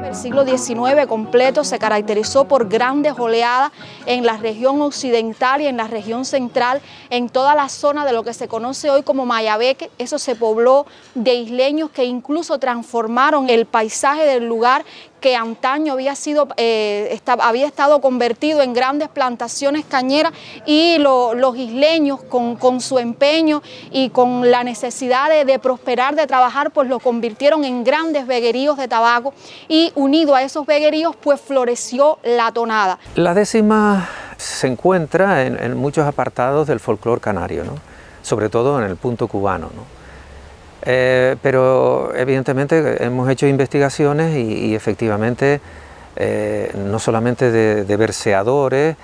El siglo XIX completo se caracterizó por grandes oleadas en la región occidental y en la región central, en toda la zona de lo que se conoce hoy como Mayabeque. Eso se pobló de isleños que incluso transformaron el paisaje del lugar, que antaño había estado convertido en grandes plantaciones cañeras, y los isleños con su empeño y con la necesidad de prosperar, de trabajar, pues lo convirtieron en grandes vegueríos de tabaco, y unido a esos vegueríos pues floreció la tonada. La décima se encuentra en muchos apartados del folclore canario, ¿no? Sobre todo en el punto cubano, ¿no? Pero evidentemente hemos hecho investigaciones y efectivamente no solamente de verseadores,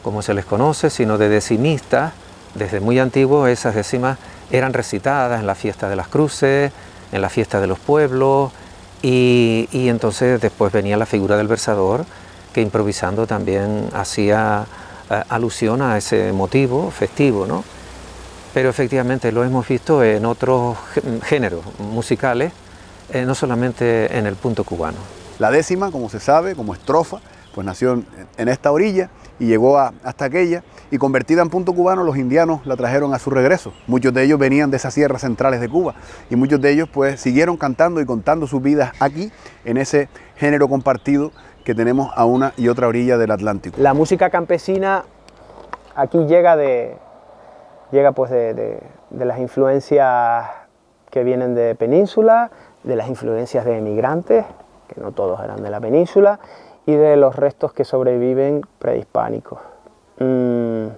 como se les conoce, sino de decimistas. Desde muy antiguo esas décimas eran recitadas en la fiesta de las cruces, en la fiesta de los pueblos, y entonces después venía la figura del versador, que improvisando también hacía alusión a ese motivo festivo, ¿no? Pero efectivamente lo hemos visto en otros géneros musicales, no solamente en el punto cubano. La décima, como se sabe, como estrofa, pues nació en esta orilla y llegó hasta aquella, y convertida en punto cubano, los indianos la trajeron a su regreso. Muchos de ellos venían de esas sierras centrales de Cuba, y muchos de ellos pues siguieron cantando y contando sus vidas aquí, en ese género compartido que tenemos a una y otra orilla del Atlántico. La música campesina aquí llega pues de las influencias que vienen de península, de las influencias de emigrantes, que no todos eran de la península, y de los restos que sobreviven prehispánicos. En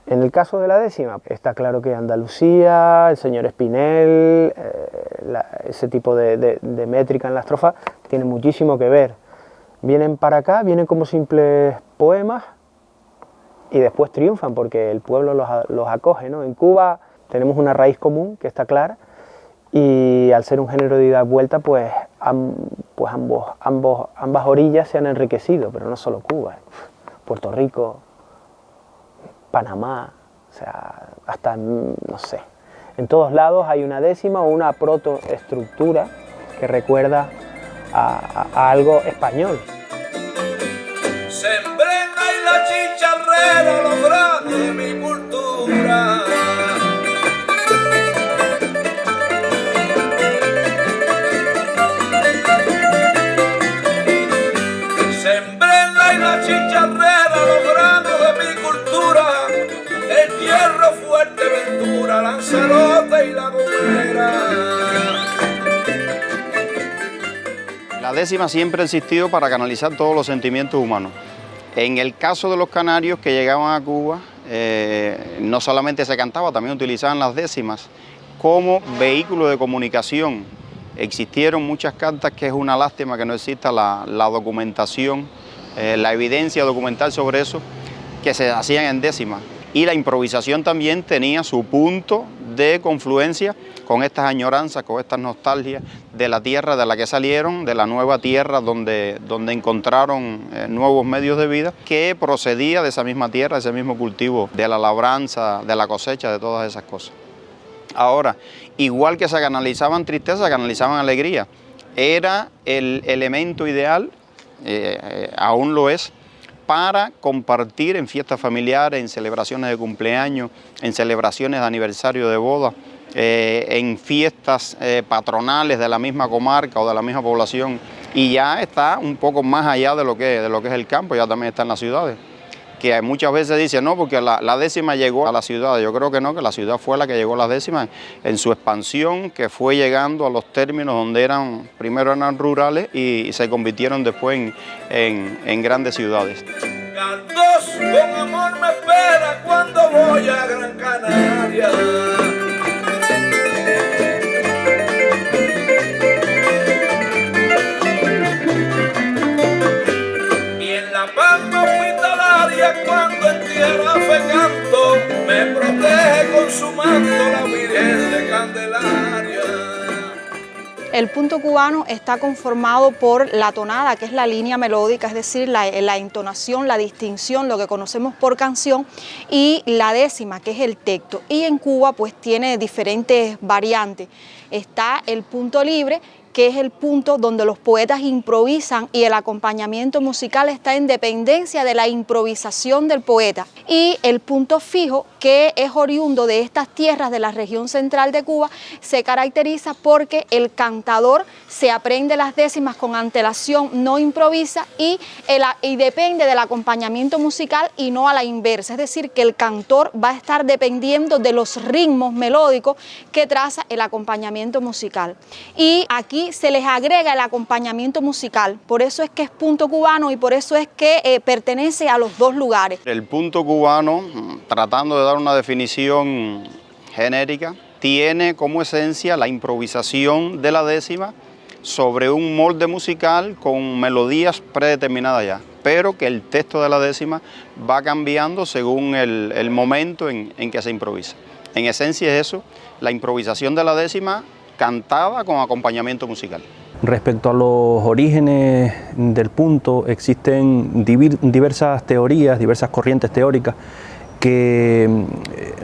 el caso de la décima, está claro que Andalucía, el señor Espinel, ese tipo de métrica en la estrofa tiene muchísimo que ver. Vienen para acá, vienen como simples poemas, y después triunfan porque el pueblo los acoge, ¿no? En Cuba tenemos una raíz común que está clara, y al ser un género de ida y vuelta, pues ambas orillas se han enriquecido, pero no solo Cuba, Puerto Rico, Panamá, o sea, hasta, no sé, en todos lados hay una décima o una protoestructura que recuerda a algo español. Sembrena y la chicharrera, los granos de mi cultura. Sembrena y la chicharrera, los granos de mi cultura. El hierro, Fuerteventura, Lanzarote y La Gomera. La décima siempre ha existido para canalizar todos los sentimientos humanos. En el caso de los canarios que llegaban a Cuba, no solamente se cantaba, también utilizaban las décimas como vehículo de comunicación. Existieron muchas cartas, que es una lástima que no exista la documentación, la evidencia documental sobre eso, que se hacían en décimas. Y la improvisación también tenía su punto de confluencia con estas añoranzas, con estas nostalgias de la tierra de la que salieron, de la nueva tierra donde encontraron nuevos medios de vida, que procedía de esa misma tierra, de ese mismo cultivo, de la labranza, de la cosecha, de todas esas cosas. Ahora, igual que se canalizaban tristeza, se canalizaban alegría. Era el elemento ideal, aún lo es, para compartir en fiestas familiares, en celebraciones de cumpleaños, en celebraciones de aniversario de boda, en fiestas patronales de la misma comarca o de la misma población, y ya está un poco más allá de lo que es el campo, ya también está en las ciudades. Que muchas veces dicen, no, porque la décima llegó a la ciudad. Yo creo que no, que la ciudad fue la que llegó a las décimas en su expansión, que fue llegando a los términos donde primero eran rurales y se convirtieron después en grandes ciudades. Galdós con amor me espera cuando voy a Gran Canaria. Y en la Pampa hospitalaria, cuando en tierra fe canto, me protege con su manto la Virgen de Candelaria. El punto cubano está conformado por la tonada, que es la línea melódica, es decir, la entonación, la distinción, lo que conocemos por canción, y la décima, que es el texto. Y en Cuba pues tiene diferentes variantes. Está el punto libre, que es el punto donde los poetas improvisan y el acompañamiento musical está en dependencia de la improvisación del poeta. Y el punto fijo, que es oriundo de estas tierras de la región central de Cuba, se caracteriza porque el cantador se aprende las décimas con antelación, no improvisa y depende del acompañamiento musical y no a la inversa. Es decir, que el cantor va a estar dependiendo de los ritmos melódicos que traza el acompañamiento musical. Y aquí se les agrega el acompañamiento musical, por eso es que es punto cubano y por eso es que pertenece a los dos lugares. El punto cubano, tratando de dar una definición genérica, tiene como esencia la improvisación de la décima sobre un molde musical con melodías predeterminadas ya, pero que el texto de la décima va cambiando según el momento en que se improvisa. En esencia es eso, la improvisación de la décima cantada con acompañamiento musical. Respecto a los orígenes del punto, existen diversas teorías, diversas corrientes teóricas que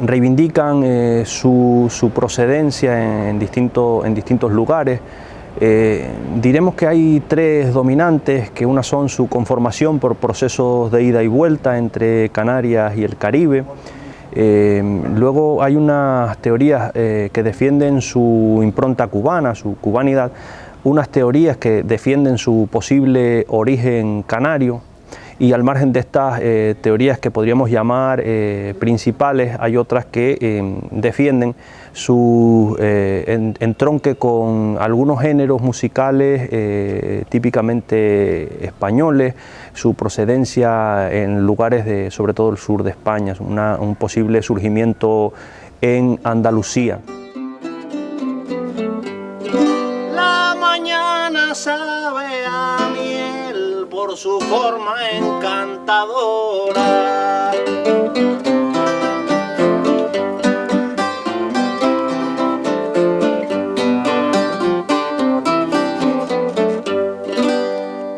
reivindican su procedencia en distintos lugares. Diremos que hay tres dominantes, que una son su conformación por procesos de ida y vuelta entre Canarias y el Caribe. Luego hay unas teorías que defienden su impronta cubana, su cubanidad, unas teorías que defienden su posible origen canario, y al margen de estas teorías que podríamos llamar principales, hay otras que defienden su entronque con algunos géneros musicales típicamente españoles, su procedencia en lugares sobre todo el sur de España, un posible surgimiento en Andalucía. La mañana sabe a miel por su forma encantadora.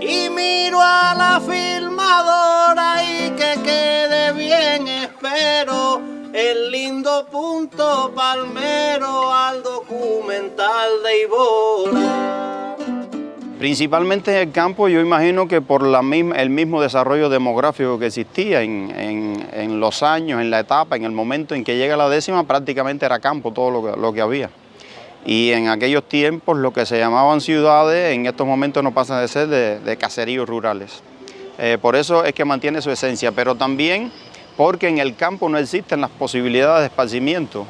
Y miro a la filmadora y que quede bien, espero el lindo punto palmero al documental de Ibora. Principalmente en el campo, yo imagino que por el mismo desarrollo demográfico que existía en los años, en la etapa, en el momento en que llega la décima, prácticamente era campo todo lo que había. Y en aquellos tiempos lo que se llamaban ciudades, en estos momentos no pasan de ser de caseríos rurales. Por eso es que mantiene su esencia, pero también porque en el campo no existen las posibilidades de esparcimiento.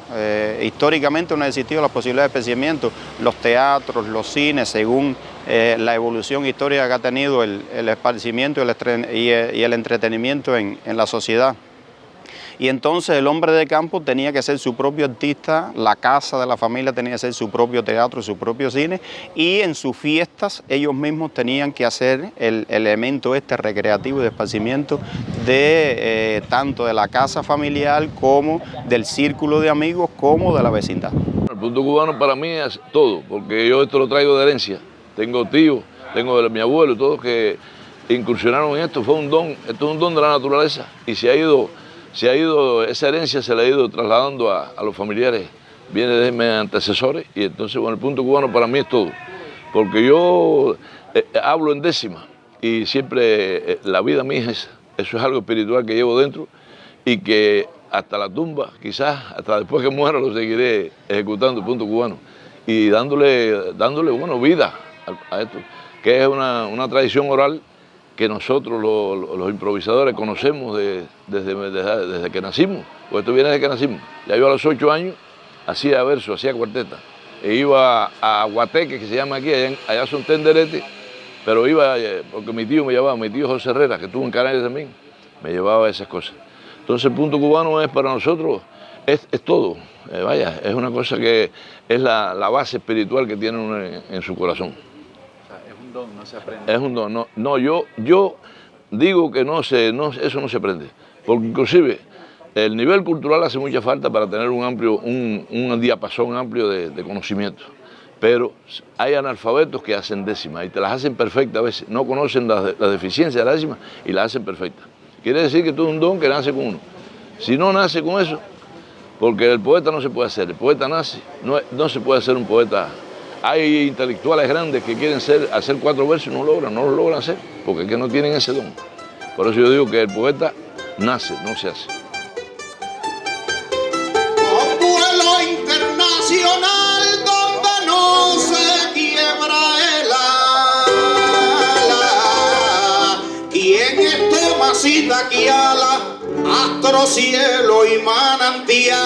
Históricamente no han existido las posibilidades de esparcimiento, los teatros, los cines, según la evolución histórica que ha tenido el esparcimiento y el entretenimiento en la sociedad. Y entonces el hombre de campo tenía que ser su propio artista, la casa de la familia tenía que ser su propio teatro, su propio cine, y en sus fiestas ellos mismos tenían que hacer el elemento recreativo y de esparcimiento tanto de la casa familiar como del círculo de amigos como de la vecindad. El punto cubano para mí es todo, porque yo esto lo traigo de herencia. Tengo tíos, tengo de mi abuelo y todos que incursionaron en esto. Fue un don, esto es un don de la naturaleza y esa herencia se le ha ido trasladando a los familiares, viene de mis antecesores, y entonces bueno, el punto cubano para mí es todo, porque yo hablo en décima y siempre la vida mía eso es algo espiritual que llevo dentro y que hasta la tumba, quizás hasta después que muera lo seguiré ejecutando el punto cubano y dándole bueno, vida a esto, que es una tradición oral que nosotros los improvisadores conocemos desde que nacimos, pues esto viene desde que nacimos. Ya yo a los 8 años hacía verso, hacía cuarteta, e iba a Guateque, que se llama aquí, allá son tenderetes, pero iba porque mi tío me llevaba, mi tío José Herrera, que estuvo en Canarias también, me llevaba esas cosas. Entonces el punto cubano es para nosotros, es todo, vaya, es una cosa que es la base espiritual que tiene uno en su corazón. No se aprende. Es un don, no, yo digo que eso no se aprende, porque inclusive el nivel cultural hace mucha falta para tener un diapasón amplio de conocimiento. pero hay analfabetos que hacen décimas y te las hacen perfectas a veces, no conocen las deficiencias de la décima y las hacen perfectas. Quiere decir que tú es un don que nace con uno. Si no nace con eso, porque el poeta no se puede hacer, el poeta nace, no se puede hacer un poeta. Hay intelectuales grandes que quieren hacer 4 versos y no lo logran hacer, porque es que no tienen ese don. Por eso yo digo que el poeta nace, no se hace. Un vuelo internacional donde no se quiebra el ala. ¿Quién es Tomasita Quiala? Astro, cielo y manantial.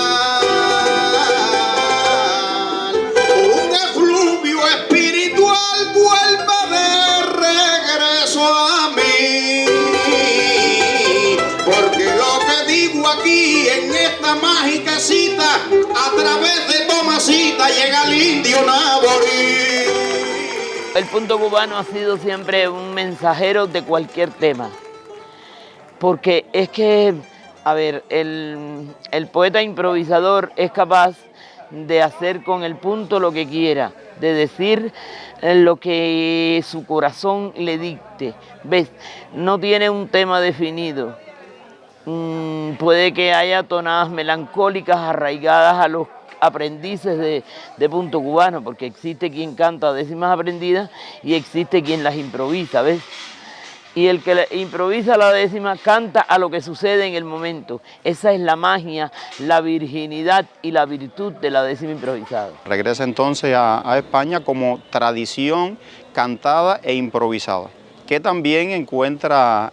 Un efluvio espiritual vuelve de regreso a mí. Porque lo que digo aquí en esta mágica cita, a través de Tomasita llega el indio Naborí. El punto cubano ha sido siempre un mensajero de cualquier tema. Porque es que, a ver, el poeta improvisador es capaz de hacer con el punto lo que quiera, de decir lo que su corazón le dicte. ¿Ves? No tiene un tema definido. Puede que haya tonadas melancólicas arraigadas a los aprendices de punto cubano, porque existe quien canta décimas aprendidas y existe quien las improvisa, ¿ves? Y el que improvisa la décima canta a lo que sucede en el momento. Esa es la magia, la virginidad y la virtud de la décima improvisada. Regresa entonces a España como tradición cantada e improvisada, que también encuentra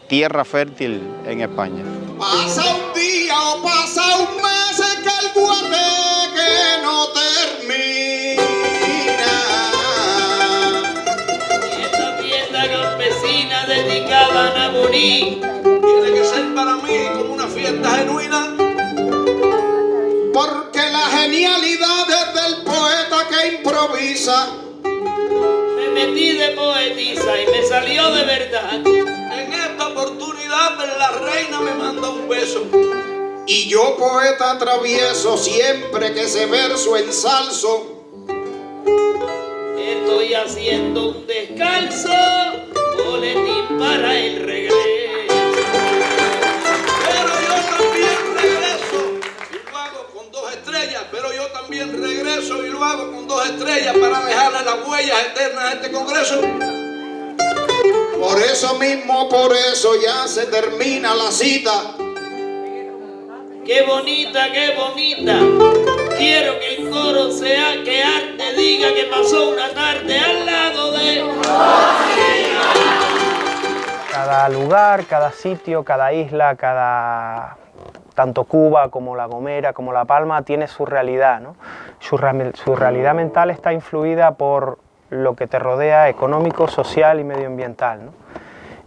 tierra fértil en España. Pasa un día o pasa un mes que el guateque no termina. Campesina dedicada a Naborí Tiene que ser para mí como una fiesta genuina. Porque la genialidad es del poeta que improvisa. me metí de poetisa y me salió de verdad. En esta oportunidad la reina me manda un beso. Y yo, poeta travieso, siempre que ese verso ensalzo, estoy haciendo un descalzo, boletín para el regreso. Pero yo también regreso y lo hago con 2 estrellas. Pero yo también regreso y lo hago con 2 estrellas para dejarle las huellas eternas a este congreso. por eso ya se termina la cita. ¡Qué bonita, qué bonita! Quiero que el coro sea que arte diga que pasó una tarde al lado de... Cada lugar, cada sitio, cada isla, tanto Cuba como La Gomera, como La Palma, tiene su realidad, ¿no? Su realidad mental está influida por lo que te rodea, económico, social y medioambiental, ¿no?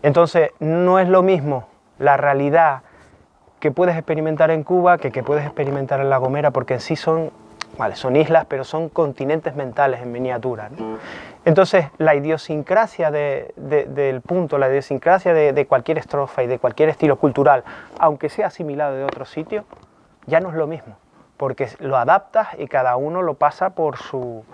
Entonces, no es lo mismo la realidad que puedes experimentar en Cuba que puedes experimentar en La Gomera, porque en sí son islas, pero son continentes mentales en miniatura, ¿no? Entonces, la idiosincrasia del punto, la idiosincrasia de cualquier estrofa y de cualquier estilo cultural, aunque sea asimilado de otro sitio, ya no es lo mismo, porque lo adaptas y cada uno lo pasa por su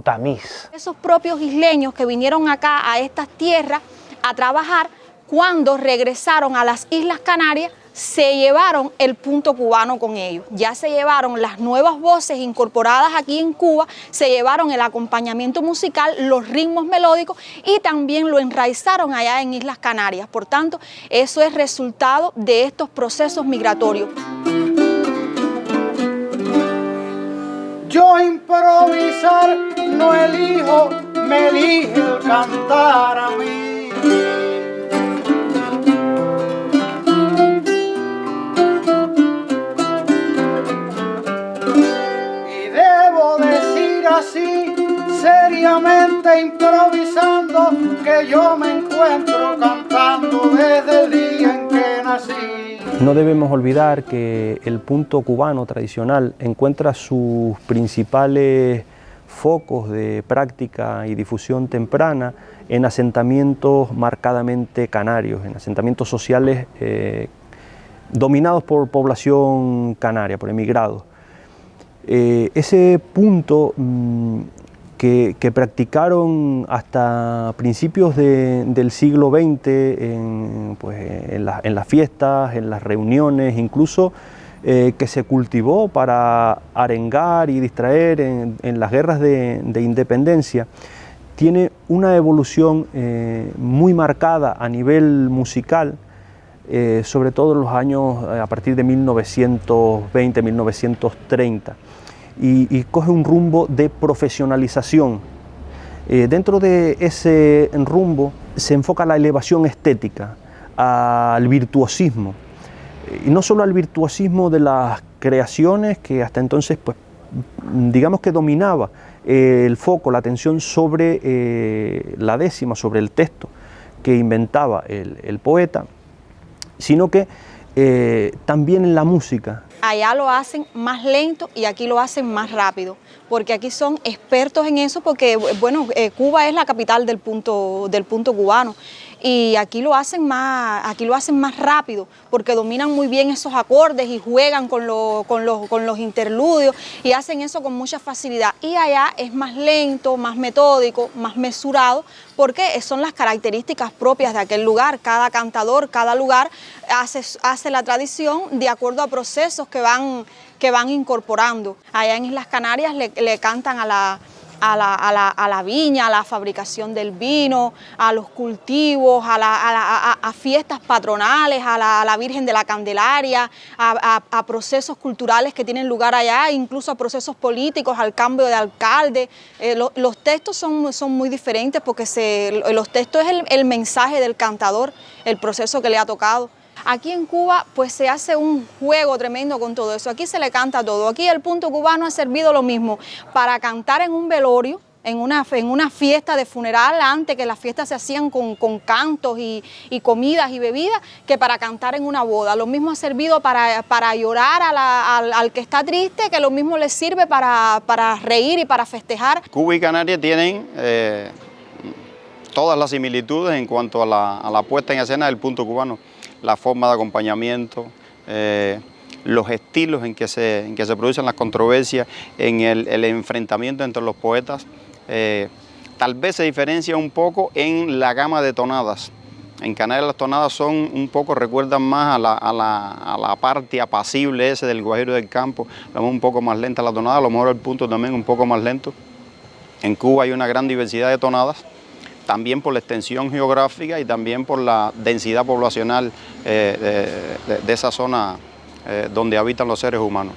tamiz. Esos propios isleños que vinieron acá a estas tierras a trabajar, cuando regresaron a las Islas Canarias, se llevaron el punto cubano con ellos. Ya se llevaron las nuevas voces incorporadas aquí en Cuba, se llevaron el acompañamiento musical, los ritmos melódicos y también lo enraizaron allá en Islas Canarias. Por tanto, eso es resultado de estos procesos migratorios. Yo improvisar no elijo, me elige el cantar a mí. Y debo decir así, seriamente improvisando, que yo me encuentro cantando desde el día en que nací. No debemos olvidar que el punto cubano tradicional encuentra sus principales focos de práctica y difusión temprana en asentamientos marcadamente canarios, en asentamientos sociales dominados por población canaria, por emigrados. Ese punto que practicaron hasta principios del siglo XX en las fiestas, en las reuniones, incluso que se cultivó para arengar y distraer en las guerras de independencia, tiene una evolución muy marcada a nivel musical, sobre todo en los años a partir de 1920, 1930, y coge un rumbo de profesionalización. Dentro de ese rumbo se enfoca la elevación estética, al virtuosismo, y no solo al virtuosismo de las creaciones que hasta entonces, pues, digamos que dominaba el foco, la atención sobre la décima, sobre el texto que inventaba el poeta, sino que también en la música. Allá lo hacen más lento y aquí lo hacen más rápido, porque aquí son expertos en eso, porque bueno, Cuba es la capital del punto cubano. Y aquí lo hacen más rápido, porque dominan muy bien esos acordes y juegan con los interludios y hacen eso con mucha facilidad. Y allá es más lento, más metódico, más mesurado, porque son las características propias de aquel lugar. Cada cantador, cada lugar hace la tradición de acuerdo a procesos que van incorporando. Allá en Islas Canarias le cantan a la viña, a la fabricación del vino, a los cultivos, a fiestas patronales, a la Virgen de la Candelaria, a procesos culturales que tienen lugar allá, incluso a procesos políticos, al cambio de alcalde. Los textos son muy diferentes, porque los textos es el mensaje del cantador, el proceso que le ha tocado. Aquí en Cuba pues se hace un juego tremendo con todo eso. Aquí se le canta todo. Aquí el punto cubano ha servido lo mismo para cantar en un velorio, en una fiesta de funeral, antes que las fiestas se hacían con cantos y comidas y bebidas, que para cantar en una boda. Lo mismo ha servido para llorar al que está triste, que lo mismo les sirve para reír y para festejar. Cuba y Canarias tienen todas las similitudes en cuanto a la puesta en escena del punto cubano. La forma de acompañamiento, los estilos en que se producen las controversias, en el enfrentamiento entre los poetas. Tal vez se diferencia un poco en la gama de tonadas. En Canarias las tonadas recuerdan más a la parte apacible ese del guajiro del campo, un poco más lenta la tonada, a lo mejor el punto también un poco más lento. En Cuba hay una gran diversidad de tonadas, también por la extensión geográfica y también por la densidad poblacional de esa zona donde habitan los seres humanos.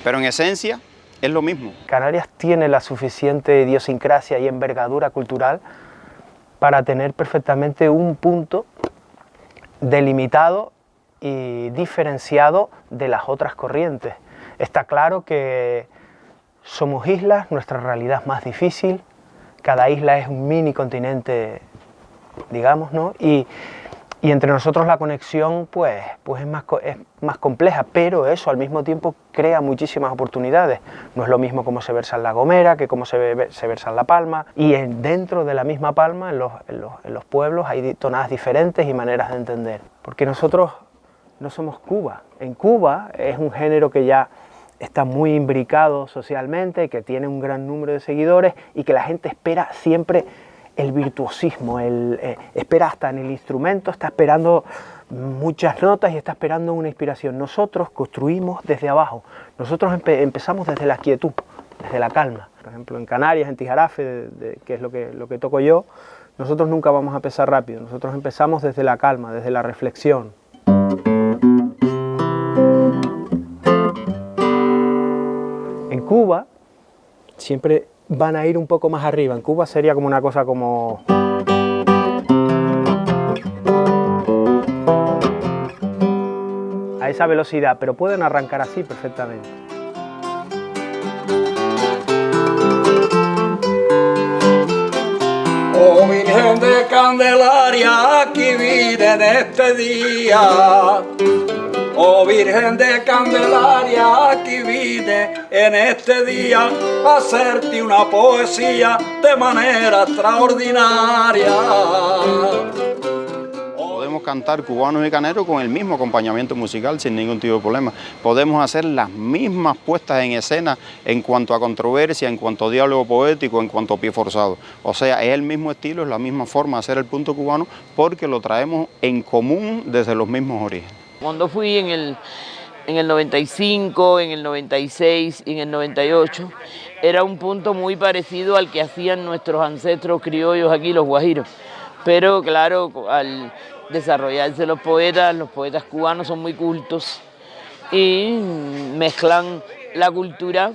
Pero en esencia es lo mismo. Canarias tiene la suficiente idiosincrasia y envergadura cultural para tener perfectamente un punto delimitado y diferenciado de las otras corrientes. Está claro que somos islas, nuestra realidad es más difícil, cada isla es un mini continente, digamos, ¿no? Y entre nosotros la conexión pues es más compleja, pero eso al mismo tiempo crea muchísimas oportunidades. No es lo mismo cómo se versa en La Gomera que cómo se versa en La Palma, y dentro de la misma Palma, en los pueblos, hay tonadas diferentes y maneras de entender. Porque nosotros no somos Cuba. En Cuba es un género que ya está muy imbricado socialmente, que tiene un gran número de seguidores y que la gente espera siempre el virtuosismo, espera hasta en el instrumento, está esperando muchas notas y está esperando una inspiración. Nosotros construimos desde abajo, nosotros empezamos desde la quietud, desde la calma. Por ejemplo, en Canarias, en Tijarafe, que es lo que toco yo, nosotros nunca vamos a empezar rápido, nosotros empezamos desde la calma, desde la reflexión. En Cuba siempre van a ir un poco más arriba. En Cuba sería como una cosa como... a esa velocidad, pero pueden arrancar así perfectamente. Oh Virgen de Candelaria, aquí vine en este día. Oh Virgen de Candelaria, aquí vine en este día a hacerte una poesía de manera extraordinaria. Podemos cantar cubanos y caneros con el mismo acompañamiento musical sin ningún tipo de problema. Podemos hacer las mismas puestas en escena en cuanto a controversia, en cuanto a diálogo poético, en cuanto a pie forzado. O sea, es el mismo estilo, es la misma forma de hacer el punto cubano porque lo traemos en común desde los mismos orígenes. Cuando fui en el 95, en el 96 y en el 98, era un punto muy parecido al que hacían nuestros ancestros criollos aquí, los guajiros. Pero claro, al desarrollarse los poetas cubanos son muy cultos y mezclan la cultura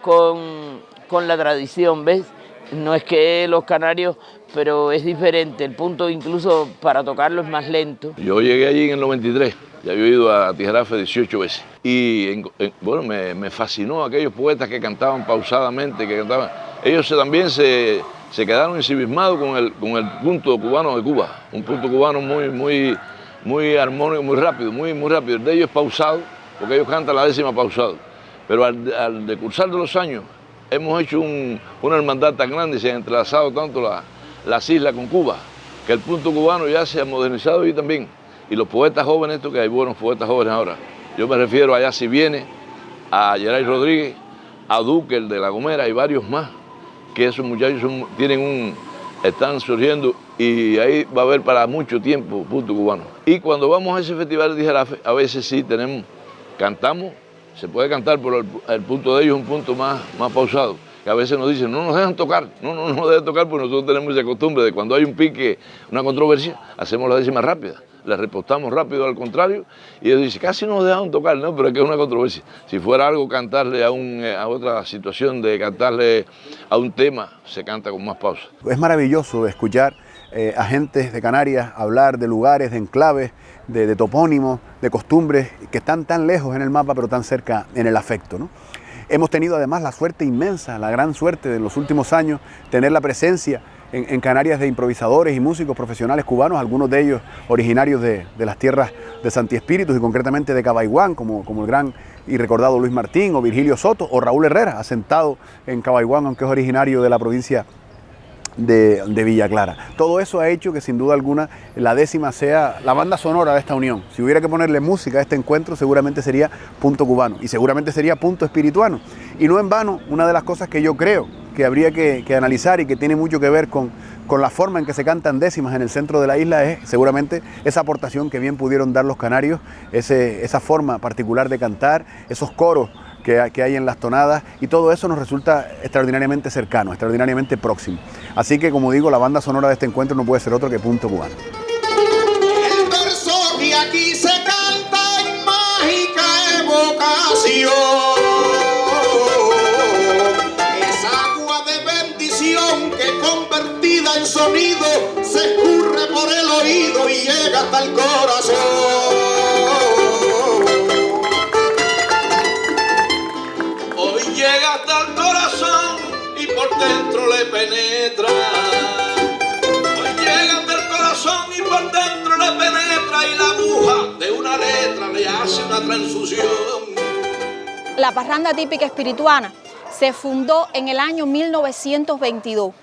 con la tradición, ¿ves? No es que los canarios, pero es diferente, el punto incluso para tocarlo es más lento. Yo llegué allí en el 93, ya había ido a Tijarafe 18 veces y bueno, me fascinó aquellos poetas que cantaban pausadamente, que cantaban. Ellos también se quedaron ensimismados con el punto cubano de Cuba, un punto cubano muy armónico, muy rápido, muy rápido. El de ellos es pausado, porque ellos cantan la décima pausado, pero al decursar de los años hemos hecho una hermandad tan grande y se han entrelazado tanto las islas con Cuba, que el punto cubano ya se ha modernizado y también. Y los poetas jóvenes, que hay buenos poetas jóvenes ahora, yo me refiero allá si viene, a Geray Rodríguez, a Duque, el de La Gomera y varios más, que esos muchachos están surgiendo y ahí va a haber para mucho tiempo punto cubano. Y cuando vamos a ese festival de Tijarafe, a veces sí cantamos, se puede cantar, pero el punto de ellos es un punto más pausado, que a veces nos dicen, no nos dejan tocar, no nos dejan tocar, porque nosotros tenemos esa costumbre de cuando hay un pique, una controversia, hacemos la décima rápida, la repostamos rápido al contrario, y ellos dicen, casi no nos dejan tocar, no, pero es que es una controversia. Si fuera algo cantarle a otra situación de cantarle a un tema, se canta con más pausa. Es maravilloso escuchar a gente de Canarias hablar de lugares, de enclaves, de topónimos, de costumbres que están tan lejos en el mapa pero tan cerca en el afecto, ¿no? Hemos tenido además la suerte inmensa, la gran suerte de los últimos años, tener la presencia en Canarias de improvisadores y músicos profesionales cubanos, algunos de ellos originarios de las tierras de Santi Espíritus y concretamente de Cabaiguán, como el gran y recordado Luis Martín o Virgilio Soto o Raúl Herrera, asentado en Cabaiguán, aunque es originario de la provincia de Villa Clara. Todo eso ha hecho que sin duda alguna la décima sea la banda sonora de esta unión. Si hubiera que ponerle música a este encuentro, seguramente sería punto cubano y seguramente sería punto espirituano. Y no en vano, una de las cosas que yo creo que habría que analizar y que tiene mucho que ver con la forma en que se cantan décimas en el centro de la isla es seguramente esa aportación que bien pudieron dar los canarios, esa forma particular de cantar, esos coros que hay en las tonadas, y todo eso nos resulta extraordinariamente cercano, extraordinariamente próximo. Así que, como digo, la banda sonora de este encuentro no puede ser otro que punto cubano. El verso que aquí se canta en mágica evocación, es agua de bendición que convertida en sonido se escurre por el oído y llega hasta el corazón. Llega hasta el corazón y por dentro le penetra. Hoy llega hasta el corazón y por dentro le penetra y la aguja de una letra le hace una transfusión. La parranda típica espirituana se fundó en el año 1922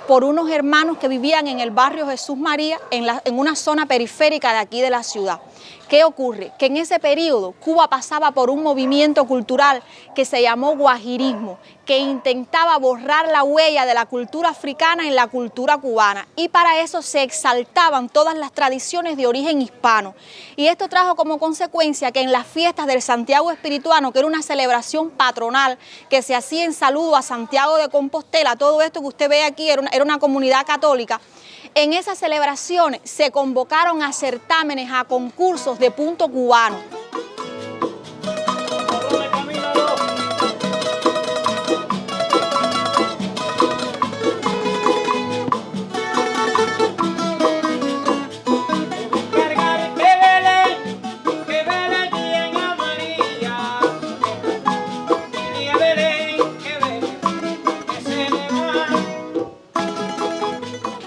por unos hermanos que vivían en el barrio Jesús María, en una zona periférica de aquí de la ciudad. ¿Qué ocurre? Que en ese periodo Cuba pasaba por un movimiento cultural que se llamó guajirismo, que intentaba borrar la huella de la cultura africana en la cultura cubana, y para eso se exaltaban todas las tradiciones de origen hispano. Y esto trajo como consecuencia que en las fiestas del Santiago Espirituano, que era una celebración patronal que se hacía en saludo a Santiago de Compostela, todo esto que usted ve aquí era una comunidad católica. En esas celebraciones se convocaron a certámenes, a concursos de punto cubano.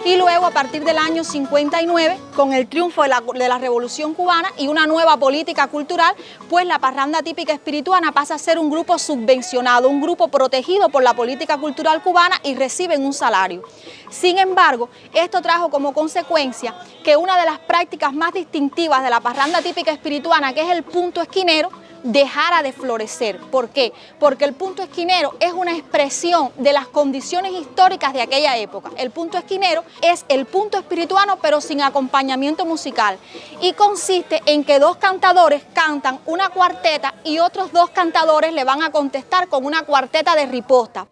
Y luego embargo, a partir del año 59, con el triunfo de la Revolución Cubana y una nueva política cultural, pues la parranda típica espirituana pasa a ser un grupo subvencionado, un grupo protegido por la política cultural cubana y reciben un salario. Sin embargo, esto trajo como consecuencia que una de las prácticas más distintivas de la parranda típica espirituana, que es el punto esquinero, dejara de florecer. ¿Por qué? Porque el punto esquinero es una expresión de las condiciones históricas de aquella época. El punto esquinero es el punto espirituano pero sin acompañamiento musical y consiste en que dos cantadores cantan una cuarteta y otros dos cantadores le van a contestar con una cuarteta de riposta.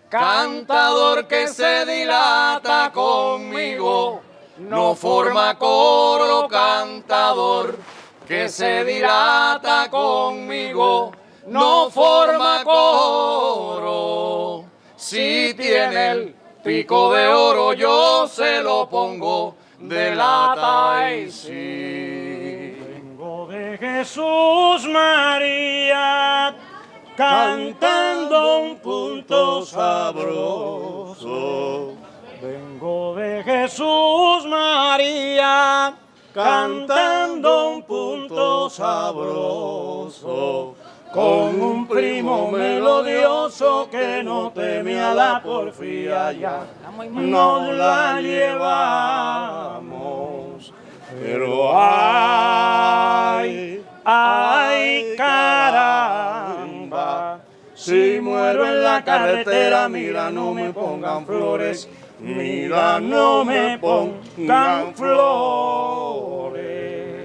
Cantador que se dilata conmigo, no forma coro, cantador que se dilata conmigo, no forma coro. Si tiene el pico de oro, yo se lo pongo de lata y sí. Vengo de Jesús María, cantando un punto sabroso. Vengo de Jesús María, cantando un punto sabroso, con un primo melodioso que no teme a la porfía, ya nos la llevamos. Pero ay, ay, caramba, si muero en la carretera, mira, no me pongan flores. Mira, no me pongan flores.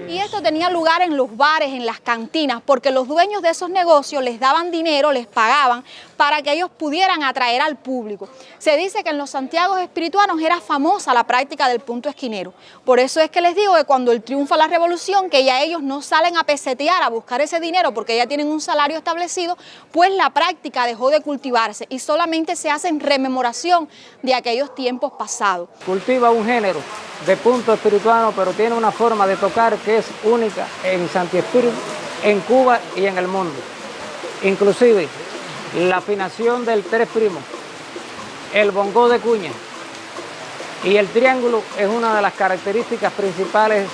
Y esto tenía lugar en los bares, en las cantinas, porque los dueños de esos negocios les daban dinero, les pagaban para que ellos pudieran atraer al público. Se dice que en los santiagos espirituanos era famosa la práctica del punto esquinero. Por eso es que les digo que cuando el triunfa la revolución, que ya ellos no salen a pesetear, a buscar ese dinero porque ya tienen un salario establecido, pues la práctica dejó de cultivarse y solamente se hace en rememoración de aquellos tiempos pasados. Cultiva un género de punto espirituano, pero tiene una forma de tocar que es única en Santi Espíritu, en Cuba y en el mundo. Inclusive la afinación del tres primo, el bongó de cuña y el triángulo es una de las características principales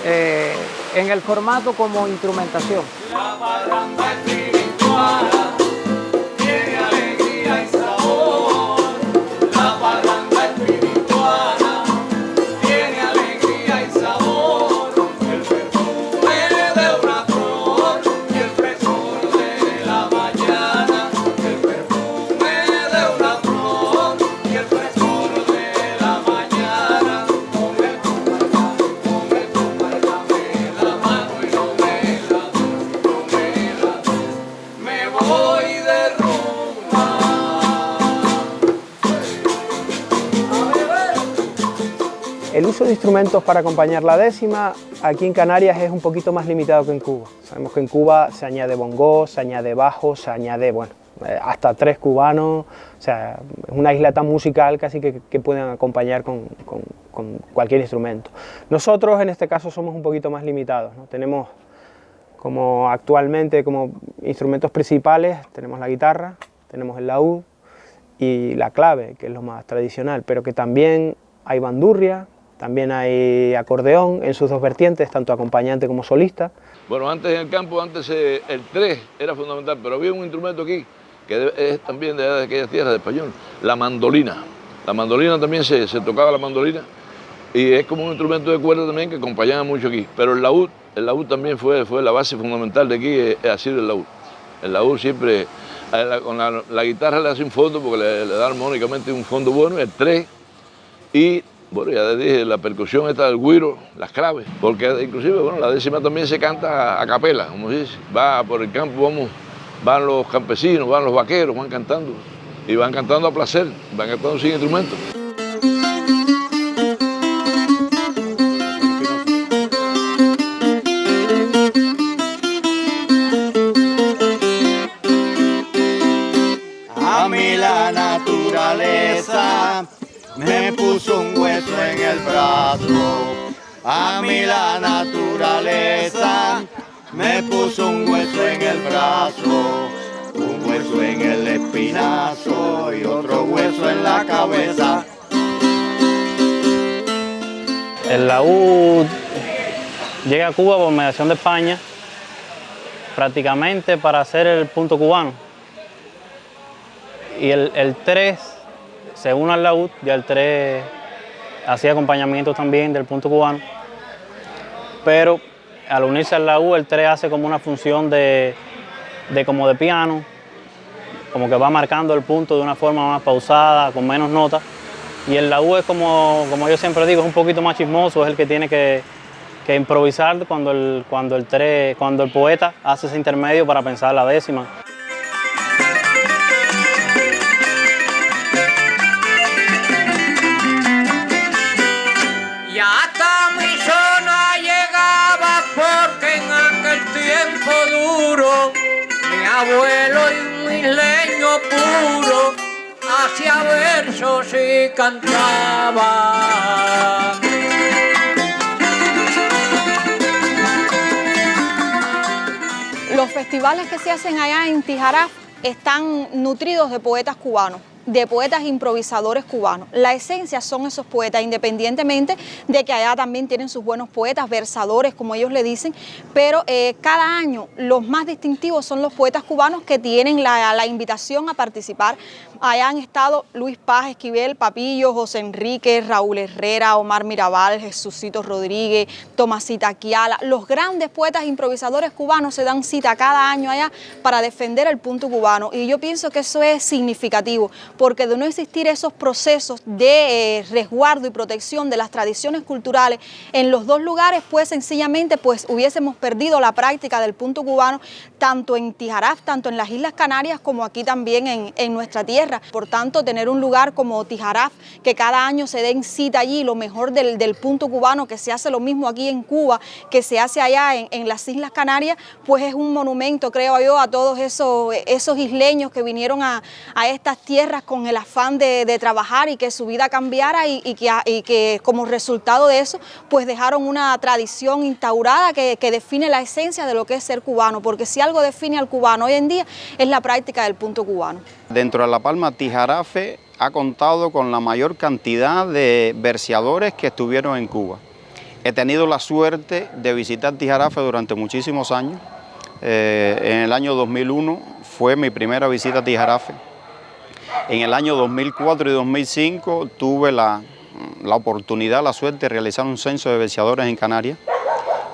en el formato como instrumentación. La parranda espirituana tiene alegría y sabor. La parranda espirituana tiene alegría y sabor. El perfume de una flor y el frescor de la mañana. El perfume de una flor y el frescor de la mañana. Con el dame la mano y no me la doy, me voy de rumba. El uso de instrumentos para acompañar la décima aquí en Canarias es un poquito más limitado que en Cuba. Sabemos que en Cuba se añade bongó, se añade bajo, se añade, bueno, hasta tres cubanos, o sea, es una isla tan musical casi que pueden acompañar con cualquier instrumento. Nosotros en este caso somos un poquito más limitados, ¿no? Tenemos como actualmente como instrumentos principales, tenemos la guitarra, tenemos el laúd y la clave, que es lo más tradicional, pero que también hay bandurria, también hay acordeón en sus dos vertientes, tanto acompañante como solista. Bueno, antes en el campo, el 3 era fundamental, pero había un instrumento aquí que es también de aquellas tierras de español, la mandolina. La mandolina también se tocaba la mandolina y es como un instrumento de cuerda también que acompañaba mucho aquí. Pero el laúd también fue la base fundamental de aquí, ha sido el laúd. El laúd siempre, con la guitarra le hace un fondo porque le da armónicamente un fondo bueno, el 3 y... Bueno, ya les dije, la percusión esta del güiro, las claves, porque inclusive, bueno, la décima también se canta a capela, como se dice. Va por el campo, van los campesinos, van los vaqueros, van cantando, y van cantando a placer, van cantando sin instrumentos. A mí la naturaleza me puso un hueso en el brazo. A mí la naturaleza me puso un hueso en el brazo. Un hueso en el espinazo y otro hueso en la cabeza. El laúd llega a Cuba por mediación de España, prácticamente para hacer el punto cubano. Y el 3 se une al laúd, ya el 3 hacía acompañamiento también del punto cubano, pero al unirse al laúd, el 3 hace como una función como de piano, como que va marcando el punto de una forma más pausada, con menos notas. Y el laúd es como yo siempre digo, es un poquito más chismoso, es el que tiene que improvisar cuando el poeta hace ese intermedio para pensar la décima. Y hasta mi zona llegaba porque en aquel tiempo duro mi abuelo y mi leño puro hacía versos y cantaba. Los festivales que se hacen allá en Tijaraf están nutridos de poetas cubanos, de poetas improvisadores cubanos. La esencia son esos poetas, independientemente de que allá también tienen sus buenos poetas, versadores, como ellos le dicen, pero cada año los más distintivos son los poetas cubanos que tienen la invitación a participar. Allá han estado Luis Paz Esquivel, Papillo, José Enrique, Raúl Herrera, Omar Mirabal, Jesucito Rodríguez, Tomasita Quiala. Los grandes poetas improvisadores cubanos se dan cita cada año allá para defender el punto cubano, y yo pienso que eso es significativo, porque de no existir esos procesos de resguardo y protección de las tradiciones culturales en los dos lugares, pues sencillamente hubiésemos perdido la práctica del punto cubano, tanto en Tijaraf, tanto en las Islas Canarias, como aquí también en nuestra tierra. Por tanto, tener un lugar como Tijaraf, que cada año se den cita allí, lo mejor del punto cubano, que se hace lo mismo aquí en Cuba, que se hace allá en las Islas Canarias, pues es un monumento, creo yo, a todos esos isleños que vinieron a estas tierras con el afán de trabajar y que su vida cambiara, y que como resultado de eso pues dejaron una tradición instaurada que define la esencia de lo que es ser cubano, porque si algo define al cubano hoy en día es la práctica del punto cubano. Dentro de La Palma, Tijarafe ha contado con la mayor cantidad de verseadores que estuvieron en Cuba. He tenido la suerte de visitar Tijarafe durante muchísimos años. En el año 2001 fue mi primera visita a Tijarafe. En el año 2004 y 2005 tuve la oportunidad, la suerte de realizar un censo de verseadores en Canarias,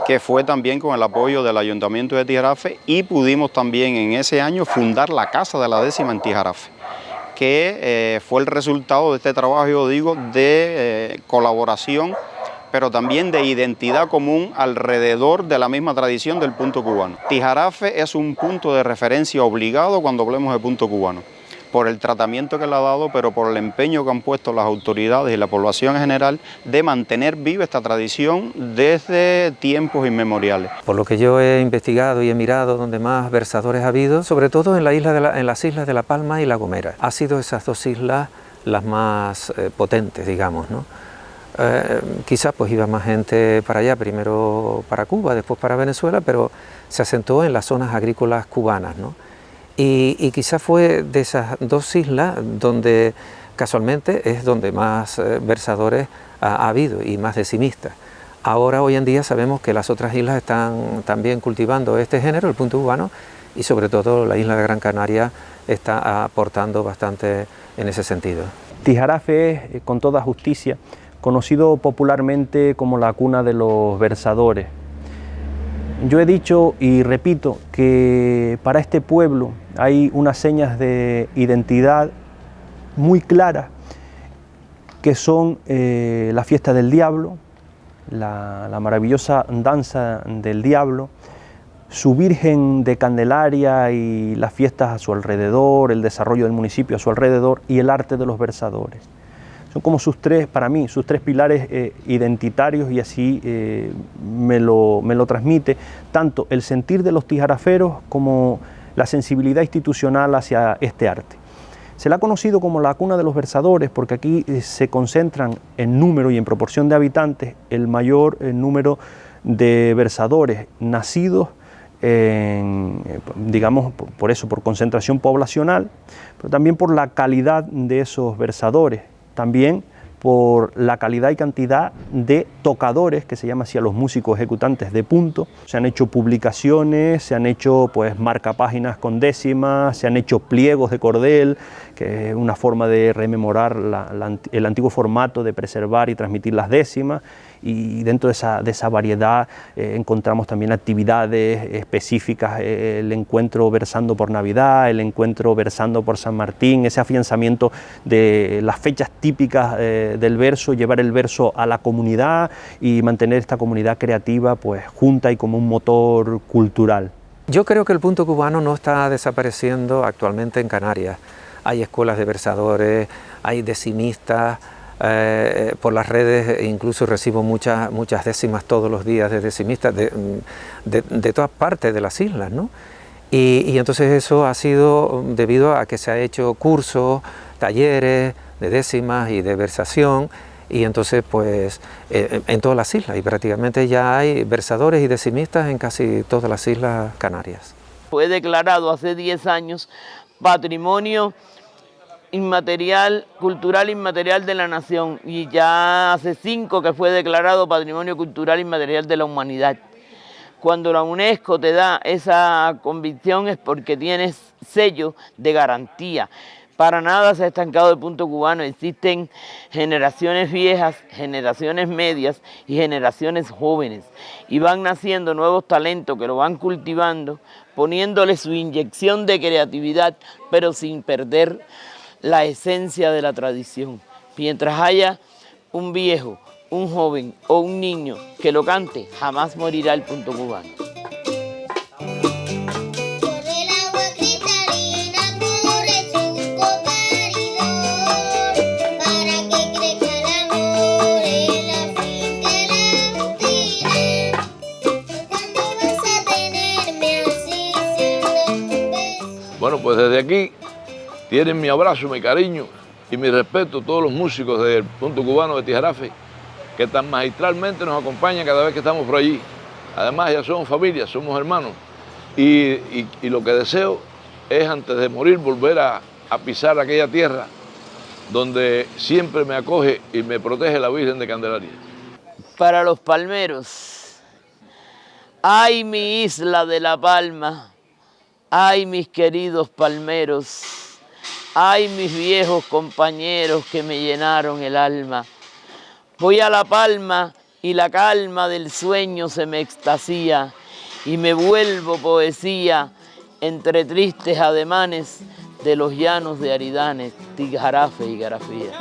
que fue también con el apoyo del Ayuntamiento de Tijarafe, y pudimos también en ese año fundar la Casa de la Décima en Tijarafe, que fue el resultado de este trabajo, yo digo, de colaboración, pero también de identidad común alrededor de la misma tradición del punto cubano. Tijarafe es un punto de referencia obligado cuando hablemos de punto cubano, por el tratamiento que le ha dado, pero por el empeño que han puesto las autoridades y la población en general de mantener viva esta tradición desde tiempos inmemoriales. Por lo que yo he investigado y he mirado donde más versadores ha habido, sobre todo en las islas de La Palma y La Gomera. Han sido esas dos islas las más potentes, digamos, ¿no? Quizás pues iba más gente para allá, primero para Cuba, después para Venezuela, pero se asentó en las zonas agrícolas cubanas, ¿no? Y quizás fue de esas dos islas donde casualmente es donde más versadores ha habido y más decimistas. Ahora, hoy en día, sabemos que las otras islas están también cultivando este género, el punto cubano, y sobre todo la isla de Gran Canaria está aportando bastante en ese sentido. Tijarafe es, con toda justicia, conocido popularmente como la cuna de los versadores. Yo he dicho y repito que para este pueblo hay unas señas de identidad muy claras, que son la fiesta del diablo, la maravillosa danza del diablo, su Virgen de Candelaria y las fiestas a su alrededor, el desarrollo del municipio a su alrededor, y el arte de los versadores. Son como para mí, sus tres pilares identitarios, y así me lo transmite tanto el sentir de los tijaraferos como la sensibilidad institucional hacia este arte. Se la ha conocido como la cuna de los versadores porque aquí se concentran en número y en proporción de habitantes el mayor número de versadores nacidos, digamos, por eso, por concentración poblacional, pero también por la calidad de esos versadores. También por la calidad y cantidad de tocadores, que se llama así a los músicos ejecutantes de punto. Se han hecho publicaciones, se han hecho pues marcapáginas con décimas, se han hecho pliegos de cordel, que es una forma de rememorar el antiguo formato de preservar y transmitir las décimas, y dentro de esa variedad encontramos también actividades específicas, el encuentro versando por Navidad, el encuentro versando por San Martín, ese afianzamiento de las fechas típicas del verso, llevar el verso a la comunidad y mantener esta comunidad creativa pues junta y como un motor cultural. Yo creo que el punto cubano no está desapareciendo actualmente en Canarias. Hay escuelas de versadores, hay decimistas, por las redes incluso recibo muchas décimas todos los días de decimistas de todas partes de las islas, ¿no? Y entonces eso ha sido debido a que se ha hecho cursos, talleres de décimas y de versación, y entonces pues en todas las islas, y prácticamente ya hay versadores y decimistas en casi todas las islas canarias. Fue declarado hace 10 años Patrimonio Inmaterial, Cultural Inmaterial de la Nación, y ya hace 5 que fue declarado Patrimonio Cultural Inmaterial de la Humanidad. Cuando la UNESCO te da esa convicción es porque tienes sello de garantía. Para nada se ha estancado el punto cubano, existen generaciones viejas, generaciones medias y generaciones jóvenes, y van naciendo nuevos talentos que lo van cultivando, poniéndole su inyección de creatividad, pero sin perder la esencia de la tradición. Mientras haya un viejo, un joven o un niño que lo cante, jamás morirá el punto cubano. Bueno, pues desde aquí tienen mi abrazo, mi cariño y mi respeto a todos los músicos del punto cubano de Tijarafe, que tan magistralmente nos acompañan cada vez que estamos por allí. Además ya somos familia, somos hermanos, y lo que deseo es antes de morir volver a pisar aquella tierra donde siempre me acoge y me protege la Virgen de Candelaria. Para los palmeros, ay mi isla de La Palma, ay mis queridos palmeros, ay mis viejos compañeros que me llenaron el alma. Voy a La Palma y la calma del sueño se me extasía y me vuelvo poesía entre tristes ademanes de los llanos de Aridanes, Tijarafe y Garafía.